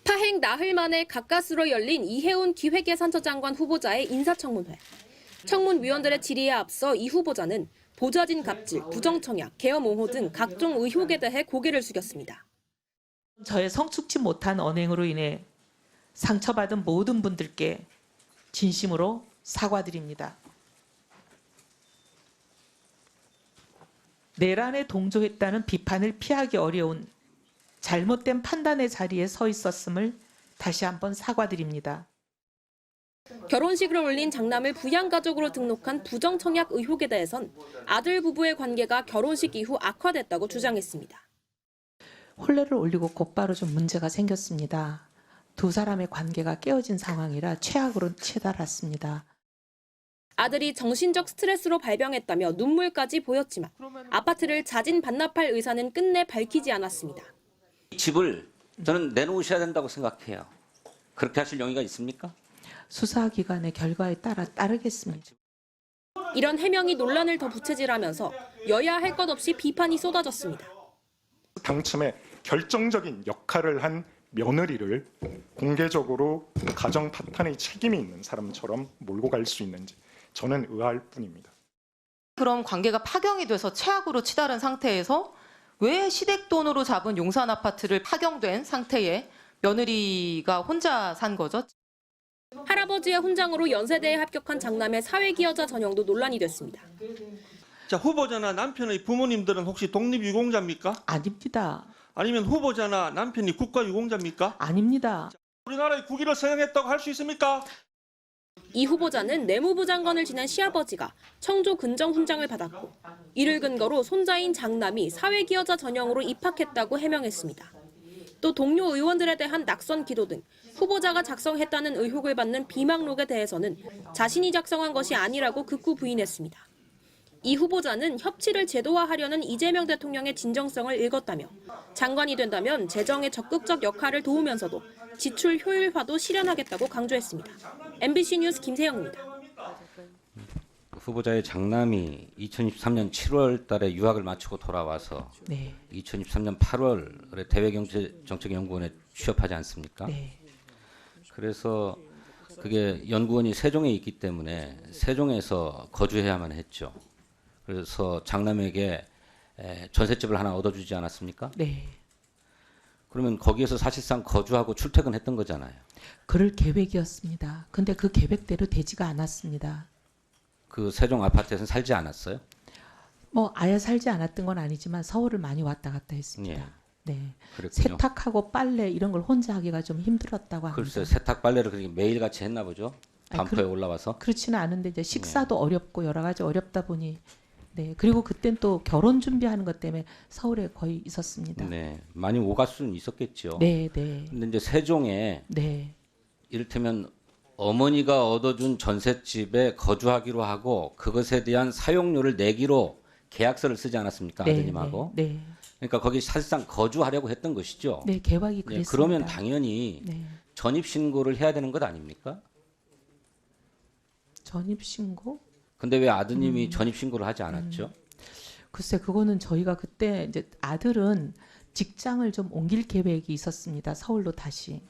파행 나흘 만에 가까스로 열린 이해운 기획예산처 장관 후보자의 인사청문회. 청문위원들의 질의에 앞서 이 후보자는 보좌진 갑질, 부정청약, 계엄 옹호 등 각종 의혹에 대해 고개를 숙였습니다. 저의 성숙지 못한 언행으로 인해 상처받은 모든 분들께 진심으로 사과드립니다. 내란에 동조했다는 비판을 피하기 어려운 잘못된 판단의 자리에 서 있었음을 다시 한번 사과드립니다. 결혼식을 올린 장남을 부양가족으로 등록한 부정청약 의혹에 대해선 아들 부부의 관계가 결혼식 이후 악화됐다고 주장했습니다. 혼례를 올리고 곧바로 좀 문제가 생겼습니다. 두 사람의 관계가 깨어진 상황이라 최악으로 치달았습니다. 아들이 정신적 스트레스로 발병했다며 눈물까지 보였지만 아파트를 자진 반납할 의사는 끝내 밝히지 않았습니다. 집을 저는 내놓으셔야 된다고 생각해요. 그렇게 하실 용의가 있습니까? 수사기관의 결과에 따르겠습니다. 이런 해명이 논란을 더 부채질하면서 여야 할 것 없이 비판이 쏟아졌습니다. 당첨에 결정적인 역할을 한 며느리를 공개적으로 가정 파탄의 책임이 있는 사람처럼 몰고 갈 수 있는지 저는 의아할 뿐입니다. 그럼 관계가 파경이 돼서 최악으로 치달은 상태에서 왜 시댁 돈으로 잡은 용산 아파트를 파경된 상태에 며느리가 혼자 산 거죠? 할아버지의 훈장으로 연세대에 합격한 장남의 사회기여자 전형도 논란이 됐습니다. 자, 후보자나 남편의 부모님들은 혹시 독립유공자입니까? 아닙니다. 아니면 후보자나 남편이 국가유공자입니까? 아닙니다. 우리나라의 국위를 사용했다고 할 수 있습니까? 이 후보자는 내무부 장관을 지낸 시아버지가 청조 근정 훈장을 받았고 이를 근거로 손자인 장남이 사회기여자 전형으로 입학했다고 해명했습니다. 또 동료 의원들에 대한 낙선 기도 등 후보자가 작성했다는 의혹을 받는 비망록에 대해서는 자신이 작성한 것이 아니라고 극구 부인했습니다. 이 후보자는 협치를 제도화하려는 이재명 대통령의 진정성을 읽었다며 장관이 된다면 재정의 적극적 역할을 도우면서도 지출 효율화도 실현하겠다고 강조했습니다. MBC 뉴스 김세영입니다. 후보자의 장남이 2023년 7월 달에 유학을 마치고 돌아와서 네. 2023년 8월에 대외경제정책연구원에 취업하지 않습니까? 네. 그래서 그게 연구원이 세종에 있기 때문에 세종에서 거주해야만 했죠. 그래서 장남에게 전셋집을 하나 얻어주지 않았습니까? 네. 그러면 거기에서 사실상 거주하고 출퇴근했던 거잖아요. 그럴 계획이었습니다. 근데 그 계획대로 되지가 않았습니다. 그 세종 아파트에서는 살지 않았어요? 뭐 아예 살지 않았던 건 아니지만 서울을 많이 왔다 갔다 했습니다. 예. 네. 그랬군요. 세탁하고 빨래 이런 걸 혼자 하기가 좀 힘들었다고 합니다. 글쎄 세탁 빨래를 그렇게 매일같이 했나 보죠? 반포에 올라와서? 그렇지는 않은데 이제 식사도 어렵고 여러 가지 어렵다 보니 네. 그리고 그땐 또 결혼 준비하는 것 때문에 서울에 거의 있었습니다. 네. 많이 오갈 수는 있었겠죠. 네, 네. 근데 이제 세종에 네. 이를테면 어머니가 얻어준 전셋집에 거주하기로 하고 그것에 대한 사용료를 내기로 계약서를 쓰지 않았습니까? 네, 아드님하고. 네. 네. 그러니까 거기 사실상 거주하려고 했던 것이죠. 네, 계획이 네, 그랬습니다. 그러면 당연히 네. 전입신고를 해야 되는 것 아닙니까? 전입신고? 근데 왜 아드님이 전입신고를 하지 않았죠? 글쎄 그거는 저희가 그때 이제 아들은 직장을 좀 옮길 계획이 있었습니다. 서울로 다시.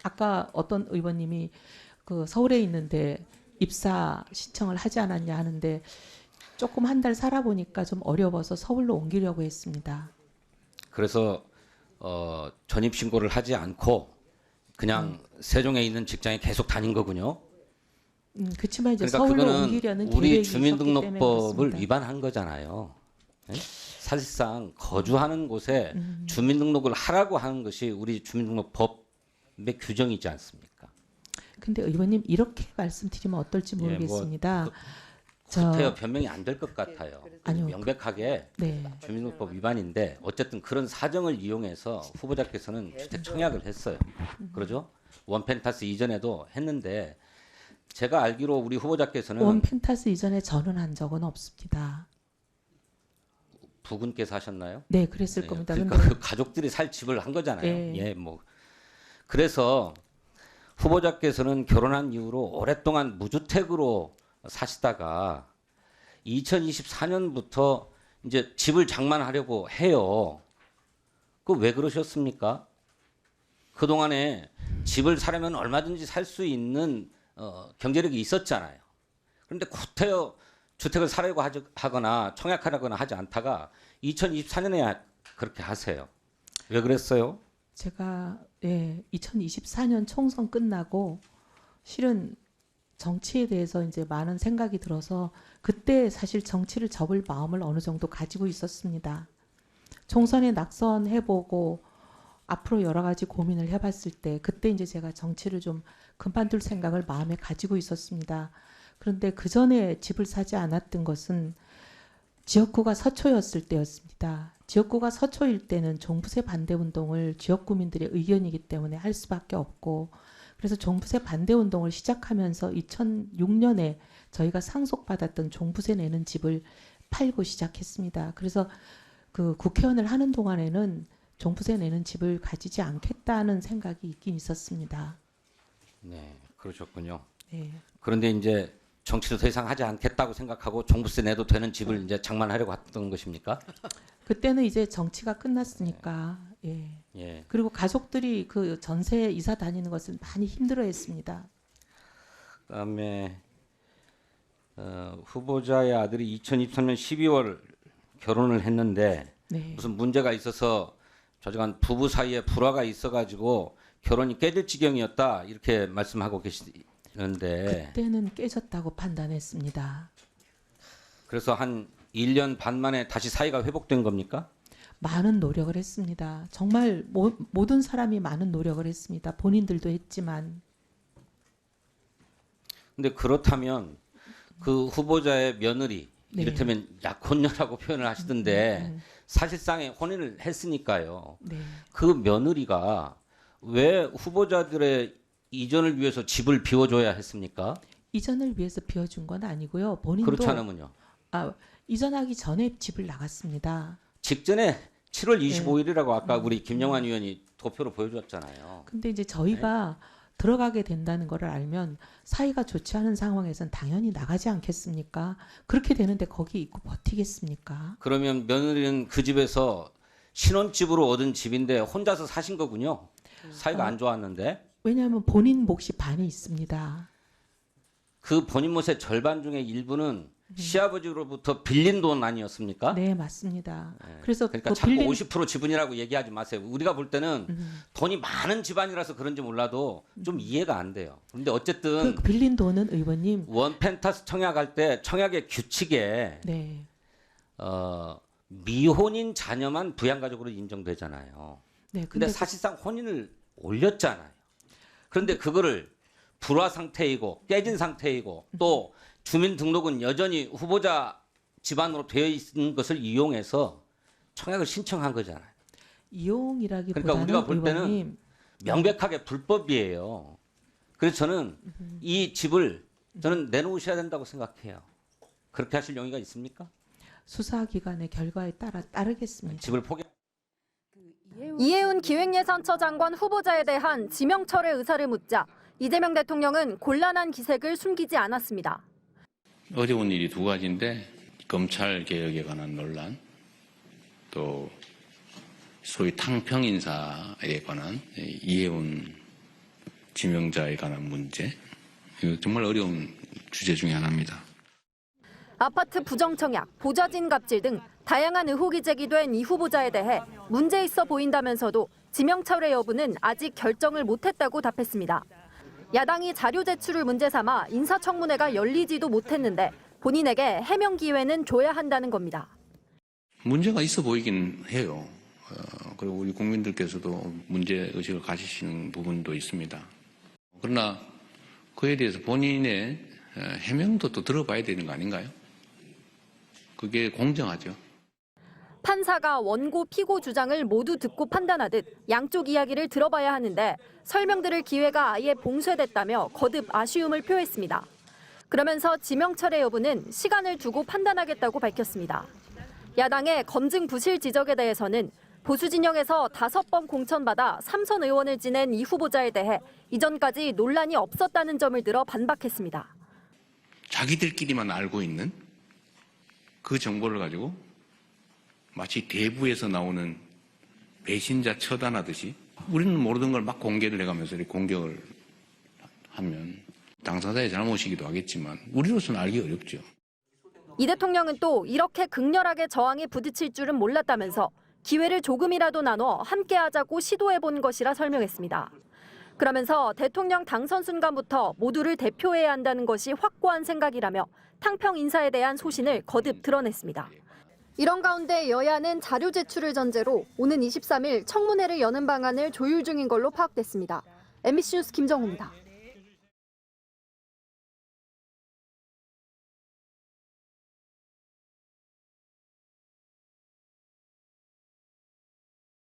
아까 어떤 의원님이 그 서울에 있는데 입사 신청을 하지 않았냐 하는데 조금 한 달 살아보니까 좀 어려워서 서울로 옮기려고 했습니다. 그래서 전입신고를 하지 않고 그냥 세종에 있는 직장에 계속 다닌 거군요. 그렇지만 이제 그러니까 서울로 그거는 옮기려는 우리 계획이 있었기 때문에 주민등록법을 그렇습니다. 위반한 거잖아요. 네? 사실상 거주하는 곳에 주민등록을 하라고 하는 것이 우리 주민등록법의 규정이지 않습니까? 근데 의원님 이렇게 말씀드리면 어떨지 모르겠습니다. 구태여 변명이 안 될 것 같아요. 아니요. 명백하게 네. 주민등록법 위반인데 어쨌든 그런 사정을 이용해서 후보자께서는 주택 청약을 했어요. 그러죠? 원펜타스 이전에도 했는데 제가 알기로 우리 후보자께서는 원펜타스 이전에 전원한 적은 없습니다. 부군께서 하셨나요? 네, 그랬을 네, 겁니다. 그러니까 근데 그 가족들이 살 집을 한 거잖아요. 예. 예, 뭐 그래서 후보자께서는 결혼한 이후로 오랫동안 무주택으로 사시다가 2024년부터 이제 집을 장만하려고 해요. 그 왜 그러셨습니까? 그동안에 집을 사려면 얼마든지 살 수 있는 경제력이 있었잖아요. 그런데 구태여 주택을 사려고 하거나 청약하거나 하지 않다가 2024년에 그렇게 하세요. 왜 그랬어요? 제가 2024년 총선 끝나고 실은 정치에 대해서 이제 많은 생각이 들어서 그때 사실 정치를 접을 마음을 어느 정도 가지고 있었습니다. 총선에 낙선해보고 앞으로 여러 가지 고민을 해봤을 때 그때 이제 제가 정치를 좀 그만둘 생각을 마음에 가지고 있었습니다. 그런데 그 전에 집을 사지 않았던 것은 지역구가 서초였을 때였습니다. 지역구가 서초일 때는 종부세 반대 운동을 지역 구민들의 의견이기 때문에 할 수밖에 없고, 그래서 종부세 반대 운동을 시작하면서 2006년에 저희가 상속받았던 종부세 내는 집을 팔고 시작했습니다. 그래서 그 국회의원을 하는 동안에는 종부세 내는 집을 가지지 않겠다는 생각이 있긴 있었습니다. 네, 그러셨군요. 네. 그런데 이제 정치를 더 이상 하지 않겠다고 생각하고 종부세 내도 되는 집을 이제 장만하려고 했던 것입니까? 그때는 이제 정치가 끝났으니까. 예. 예. 그리고 가족들이 그 전세 이사 다니는 것을 많이 힘들어했습니다. 그다음에 후보자의 아들이 2023년 12월 결혼을 했는데 네. 무슨 문제가 있어서 조직한 부부 사이에 불화가 있어가지고 결혼이 깨질 지경이었다 이렇게 말씀하고 계시는데 그때는 깨졌다고 판단했습니다. 그래서 한 1년 반 만에 다시 사이가 회복된 겁니까? 많은 노력을 했습니다. 정말 모든 사람이 많은 노력을 했습니다. 본인들도 했지만. 근데 그렇다면 그 후보자의 며느리 네. 이를테면 약혼녀라고 표현을 하시던데 사실상의 혼인을 했으니까요. 네. 그 며느리가 왜 후보자들의 이전을 위해서 집을 비워줘야 했습니까? 이전을 위해서 비워준 건 아니고요. 본인도 그렇지 않으면요. 이전하기 전에 집을 나갔습니다. 직전에 7월 25일이라고 아까 우리 김영환 의원이 도표로 보여줬잖아요. 근데 이제 저희가 들어가게 된다는 것을 알면 사이가 좋지 않은 상황에선 당연히 나가지 않겠습니까? 그렇게 되는데 거기 있고 버티겠습니까? 그러면 며느리는 그 집에서 신혼집으로 얻은 집인데 혼자서 사신 거군요. 사이가 안 좋았는데. 왜냐하면 본인 몫이 반이 있습니다. 그 본인 몫의 절반 중에 일부는 시아버지로부터 빌린 돈 아니었습니까? 네, 맞습니다. 네. 그래서 그러니까 그 자꾸 빌린 50% 지분이라고 얘기하지 마세요. 우리가 볼 때는 돈이 많은 집안이라서 그런지 몰라도 좀 이해가 안 돼요. 그런데 어쨌든 그 빌린 돈은 의원님 원펜타스 청약할 때 청약의 규칙에 네. 미혼인 자녀만 부양가족으로 인정되잖아요. 네, 근데 사실상 혼인을 올렸잖아요. 그런데 그거를 불화 상태이고 깨진 상태이고 또 주민등록은 여전히 후보자 집안으로 되어 있는 것을 이용해서 청약을 신청한 거잖아요. 이용이라기보다는 그러니까 우리가 볼 때는 의원님 명백하게 불법이에요. 그래서 저는 이 집을 저는 내놓으셔야 된다고 생각해요. 그렇게 하실 용의가 있습니까? 수사기관의 결과에 따르겠습니다. 집을 포기. 이해운 기획예산처 장관 후보자에 대한 지명철의 의사를 묻자 이재명 대통령은 곤란한 기색을 숨기지 않았습니다. 어려운 일이 두 가지인데 검찰 개혁에 관한 논란, 또 소위 탕평 인사에 관한 이해운 지명자에 관한 문제, 이거 정말 어려운 주제 중에 하나입니다. 아파트 부정청약, 보좌진 갑질 등 다양한 의혹이 제기된 이 후보자에 대해 문제 있어 보인다면서도 지명철의 여부는 아직 결정을 못했다고 답했습니다. 야당이 자료 제출을 문제 삼아 인사청문회가 열리지도 못했는데 본인에게 해명 기회는 줘야 한다는 겁니다. 문제가 있어 보이긴 해요. 그리고 우리 국민들께서도 문제의식을 가지시는 부분도 있습니다. 그러나 그에 대해서 본인의 해명도 또 들어봐야 되는 거 아닌가요? 그게 공정하죠. 판사가 원고 피고 주장을 모두 듣고 판단하듯 양쪽 이야기를 들어봐야 하는데 설명 들을 기회가 아예 봉쇄됐다며 거듭 아쉬움을 표했습니다. 그러면서 지명철의 여부는 시간을 두고 판단하겠다고 밝혔습니다. 야당의 검증 부실 지적에 대해서는 보수 진영에서 5번 공천받아 3선 의원을 지낸 이 후보자에 대해 이전까지 논란이 없었다는 점을 들어 반박했습니다. 자기들끼리만 알고 있는 그 정보를 가지고 마치 대부에서 나오는 배신자 처단하듯이 우리는 모르던 걸 막 공개를 해가면서 이렇게 공격을 하면 당사자의 잘못이기도 하겠지만 우리로서는 알기 어렵죠. 이 대통령은 또 이렇게 극렬하게 저항에 부딪힐 줄은 몰랐다면서 기회를 조금이라도 나눠 함께하자고 시도해본 것이라 설명했습니다. 그러면서 대통령 당선 순간부터 모두를 대표해야 한다는 것이 확고한 생각이라며 탕평 인사에 대한 소신을 거듭 드러냈습니다. 이런 가운데 여야는 자료 제출을 전제로 오는 23일 청문회를 여는 방안을 조율 중인 걸로 파악됐습니다. MBC 뉴스 김정우입니다.